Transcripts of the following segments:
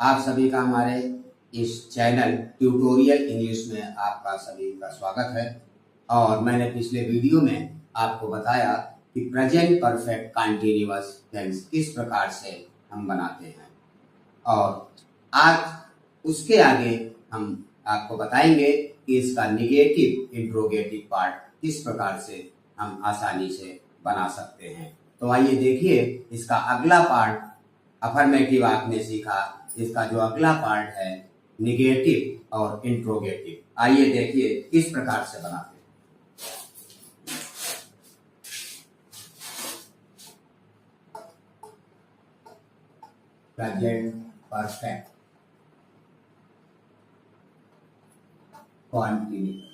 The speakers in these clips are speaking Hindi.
आप सभी का हमारे इस चैनल ट्यूटोरियल इंग्लिश में आपका सभी का स्वागत है। और मैंने पिछले वीडियो में आपको बताया कि प्रेजेंट परफेक्ट कंटीन्यूअस टेंस किस प्रकार से हम बनाते हैं, और आज उसके आगे हम आपको बताएंगे कि इसका निगेटिव इंट्रोगेटिव पार्ट किस प्रकार से हम आसानी से बना सकते हैं। तो आइए देखिए, इसका अगला पार्ट अफर्मेटिव आपने सीखा, इसका जो अगला पार्ट है निगेटिव और इंट्रोगेटिव। आइए देखिए किस प्रकार से बनाते हैं। प्रेजेंट परफेक्ट कॉन्टिन्यूअस,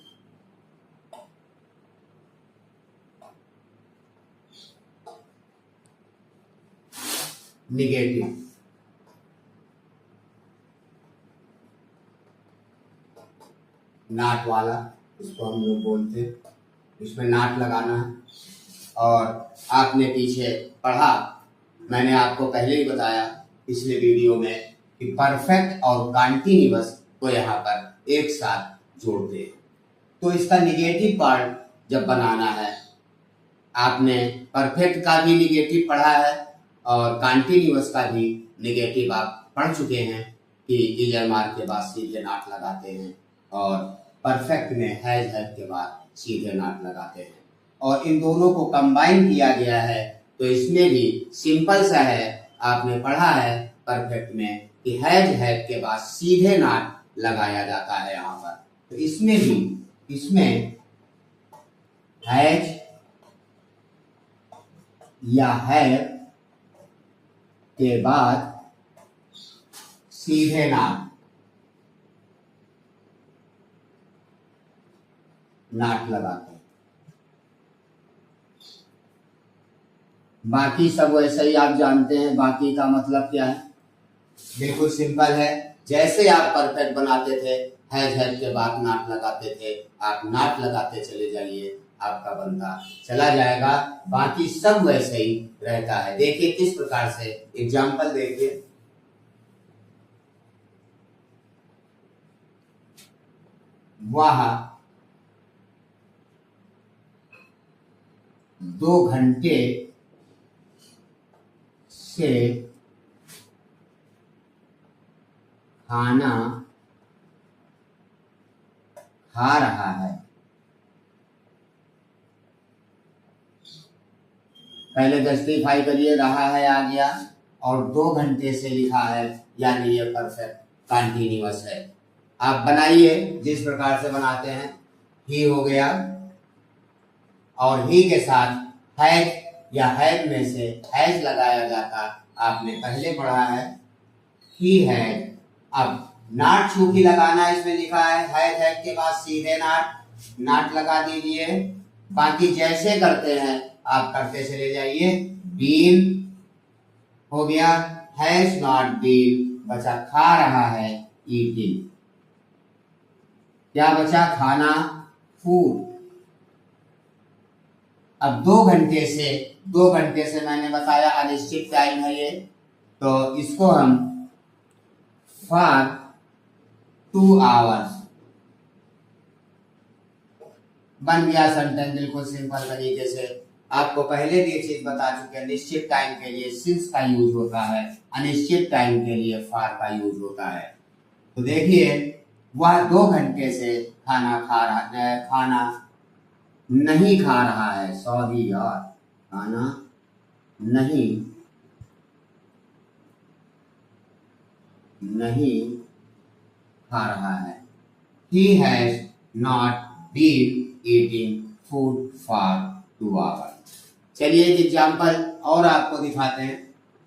निगेटिव नाट वाला, इसको हम लोग बोलते हैं, इसमें नाट लगाना है। और आपने पीछे पढ़ा, मैंने आपको पहले ही बताया पिछले वीडियो में कि परफेक्ट और कंटीन्यूअस को यहाँ पर एक साथ जोड़ते हैं। तो इसका निगेटिव पार्ट जब बनाना है, आपने परफेक्ट का भी निगेटिव पढ़ा है और कंटीन्यूअस का भी निगेटिव आप पढ़ चुके हैं कि इजर मार्क के बाद सीधे नाट लगाते हैं, और परफेक्ट में हैज के बाद सीधे नाट लगाते हैं। और इन दोनों को कंबाइन किया गया है, तो इसमें भी सिंपल सा है, आपने पढ़ा है परफेक्ट में कि हैज के बाद सीधे नाट लगाया जाता है यहाँ पर। तो इसमें भी, इसमें हैज या हैव के बाद सीधे नाट लगाते हैं। बाकी सब वैसे ही आप जानते हैं। बाकी का मतलब क्या है, बिल्कुल सिंपल है। जैसे आप परफेक्ट बनाते थे, हैज के बाद नाट लगाते थे, आप नाट लगाते चले जाइए, आपका बनता चला जाएगा। बाकी सब वैसे ही रहता है। देखिए किस प्रकार से, एग्जाम्पल देखिए। वह 2 घंटे से खाना खा रहा है। पहले जस्टिफाई करिए, रहा है आ गया, और 2 घंटे से लिखा है, यानी ये परफेक्ट कंटीन्यूअस है। आप बनाइए जिस प्रकार से बनाते हैं। ही हो गया, और ही के साथ हैज या हैव में से हैज लगाया जाता, आपने पहले पढ़ा है। ही हैज, अब नाट चूंकि लगाना इसमें लिखा है, हैज के बाद सीधे नाट लगा दीजिए। बाकी जैसे करते हैं आप करते चले जाइए। बीन हो गया, हैज नॉट बीन, बचा खा रहा है, ईटिंग। क्या बचा, खाना, फूड। अब 2 घंटे से मैंने बताया अनिश्चित टाइम है ये, तो इसको हम फॉर 2 आवर्स बन गया सेंटेंस, बिल्कुल सिंपल तरीके से। आपको पहले भी एक चीज बता चुके हैं, निश्चित टाइम के लिए सिंस का यूज होता है, अनिश्चित टाइम के लिए फॉर का यूज होता है। तो देखिए, वह 2 घंटे से खाना नहीं खा रहा है। सॉरी यार, खाना नहीं खा रहा है। He has not been eating food for 2 hours। चलिए एक एग्जाम्पल और आपको दिखाते हैं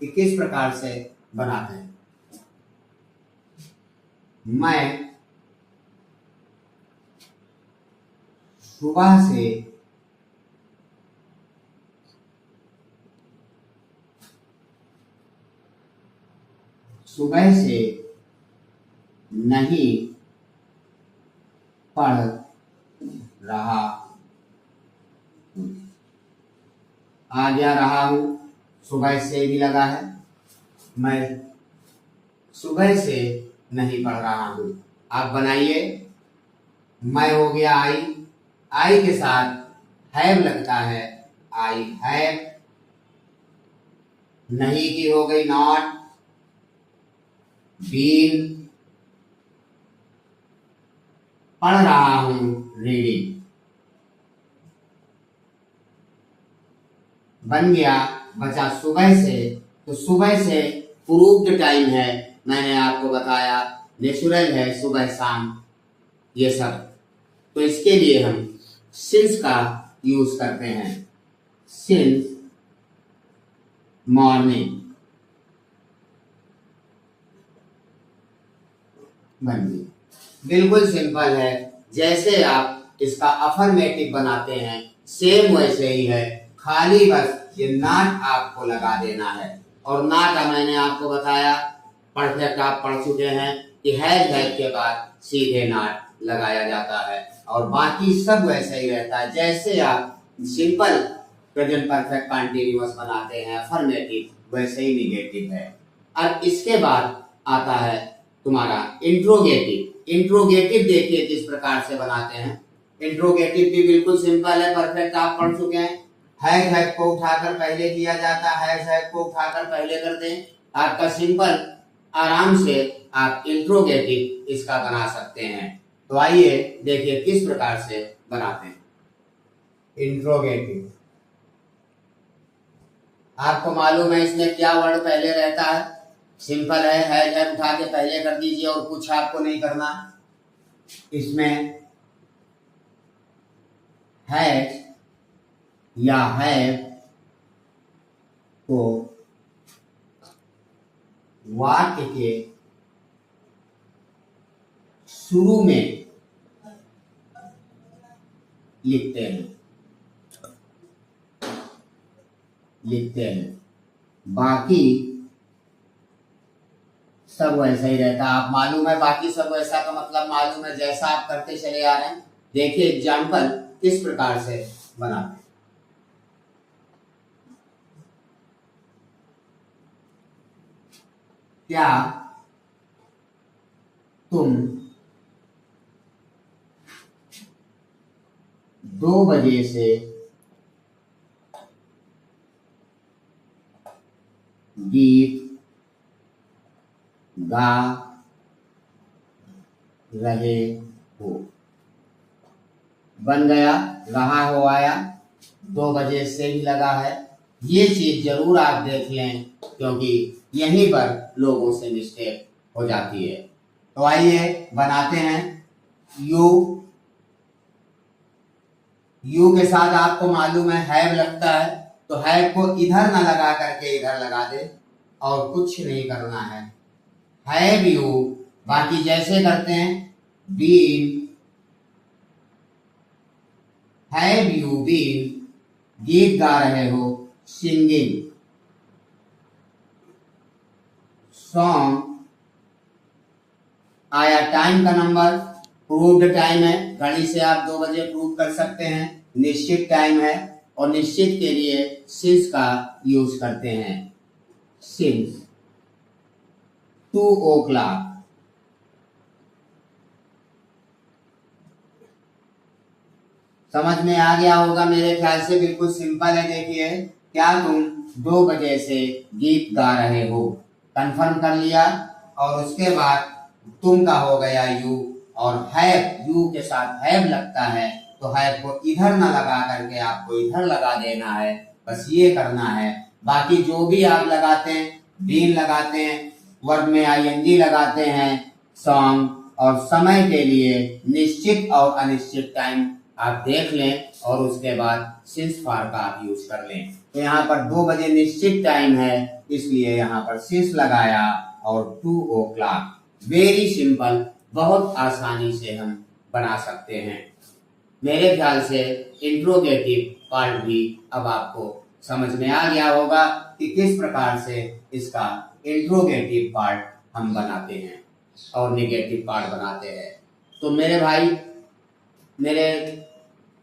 कि किस प्रकार से बनाते हैं। मैं सुबह से नहीं पढ़ रहा हूँ। आ गया रहा हूँ, सुबह से भी लगा है। मैं सुबह से नहीं पढ़ रहा हूं। आप बनाइए। मैं हो गया आई, आई के साथ हैव लगता है, आई हैव। नहीं की हो गई नॉट, बीन। पढ़ रहा हूं, रीडिंग। बन गया, बचा सुबह से। तो सुबह से प्रूव्ड टाइम है, मैंने आपको बताया। नेचुरल है, सुबह शाम ये सब। तो इसके लिए हम सिंस का यूज करते हैं। सिंस मॉर्निंग बन गई। बिल्कुल सिंपल है। जैसे आप इसका अफर्मेटिव बनाते हैं सेम वैसे ही है, खाली बस ये नॉट आपको लगा देना है। और नॉट मैंने आपको बताया, परफेक्ट आप पढ़ चुके हैं कि हैज के बाद सीधे नॉट लगाया जाता है। और बाकी सब वैसे ही रहता है। जैसे आप सिंपल प्रेजेंट परफेक्ट कंटीन्यूअस बनाते हैं अफर्मेटिव, वैसे ही निगेटिव है। अब इसके बाद आता है तुम्हारा इंट्रोगेटिव। इंट्रोगेटिव देखिए किस प्रकार से बनाते हैं। इंट्रोगेटिव भी बिल्कुल सिंपल है, परफेक्ट आप पढ़ चुके हैं। हैज को उठाकर पहले किया जाता है, हैज को उठाकर पहले कर दें। आपका सिंपल आराम से आप इंट्रोगेटिव इसका बना सकते हैं। तो आइए देखिए किस प्रकार से बनाते हैं इंट्रोगेटिव। आपको मालूम है इसमें क्या वर्ड पहले रहता है? सिंपल है उठा के पहले कर दीजिए और कुछ आपको नहीं करना। इसमें हैज या हैव को वाक्य के शुरू में लिखते हैं। बाकी सब वैसा ही रहता है। आप मालूम है बाकी सब वैसा का मतलब मालूम है, जैसा आप करते चले आ रहे हैं। देखिए एग्जाम्पल किस प्रकार से बनाते हैं। क्या तुम 2 बजे से गीत गा रहे हो? बन गया, रहा हो आया, 2 बजे से भी लगा है। ये चीज जरूर आप देख लें, क्योंकि यहीं पर लोगों से मिस्टेक हो जाती है। तो आइए बनाते हैं। यू के साथ आपको मालूम है हैव लगता है, तो हैव को इधर ना लगा करके इधर लगा दे और कुछ नहीं करना है। हैव यू, बाकी जैसे करते हैं बीन, हैव यू बीन, गीत गा रहे हो, सिंगिंग, सॉन्ग। आया टाइम का नंबर, प्रूव्ड टाइम है, घड़ी से आप 2 बजे प्रूव कर सकते हैं। निश्चित टाइम है और निश्चित के लिए सिंस का यूज करते हैं। Since 2 o'clock। समझ में आ गया होगा मेरे ख्याल से, बिल्कुल सिंपल है। देखिए क्या तुम 2 बजे से गीत गा रहे हो, कंफर्म कर लिया। और उसके बाद तुम का हो गया यू, और हैव, यू के साथ हैव लगता है, तो हैव को इधर ना लगा करके आपको इधर लगा देना है। बस ये करना है। बाकी जो भी आप लगाते हैं, बीन लगाते हैं, वर्ब में आईएनजी लगाते हैं, सॉन्ग, और समय के लिए निश्चित और अनिश्चित टाइम आप देख लें, और उसके बाद सिंस फॉर का आप यूज कर लें। तो यहाँ पर 2 बजे निश्चित टाइम है, इसलिए यहाँ पर सिंस लगाया और 2 o'clock। वेरी सिंपल, बहुत आसानी से हम बना सकते हैं। मेरे ख्याल से इंट्रोगेटिव पार्ट भी अब आपको समझ में आ गया होगा कि किस प्रकार से इसका इंट्रोगेटिव पार्ट हम बनाते हैं और नेगेटिव पार्ट बनाते हैं। तो मेरे भाई, मेरे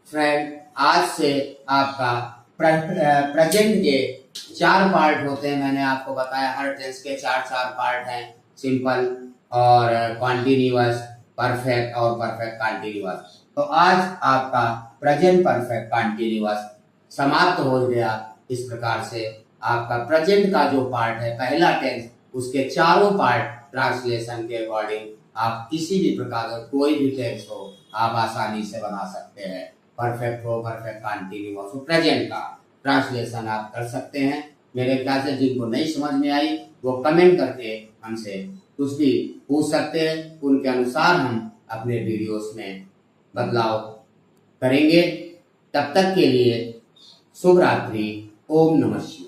फ्रेंड, आज से आपका प्रेजेंट के 4 पार्ट होते हैं। मैंने आपको बताया हर टेंस के 4 पार्ट हैं। सिंपल और कॉन्टिन्यूअस, परफेक्ट और परफेक्ट कॉन्टिन्यूअस। तो आज आपका प्रेजेंट परफेक्ट कॉन्टिन्यूअस समाप्त हो गया। इस प्रकार से आपका प्रेजेंट का जो पार्ट है पहला टेंस, उसके चारों पार्ट ट्रांसलेशन के अकॉर्डिंग आप किसी भी प्रकार का कोई भी टेंस हो आप आसानी से बना सकते हैं। परफेक्ट हो, परफेक्ट कॉन्टिन्यूअस हो, प्रेजेंट का ट्रांसलेशन आप कर सकते हैं। मेरे ख्याल से जिनको नहीं समझ में आई वो कमेंट करके हमसे कुछ भी पूछ सकते हैं, उनके अनुसार हम अपने वीडियोस में बदलाव करेंगे। तब तक के लिए शुभ रात्रि। ओम नमः शिवाय।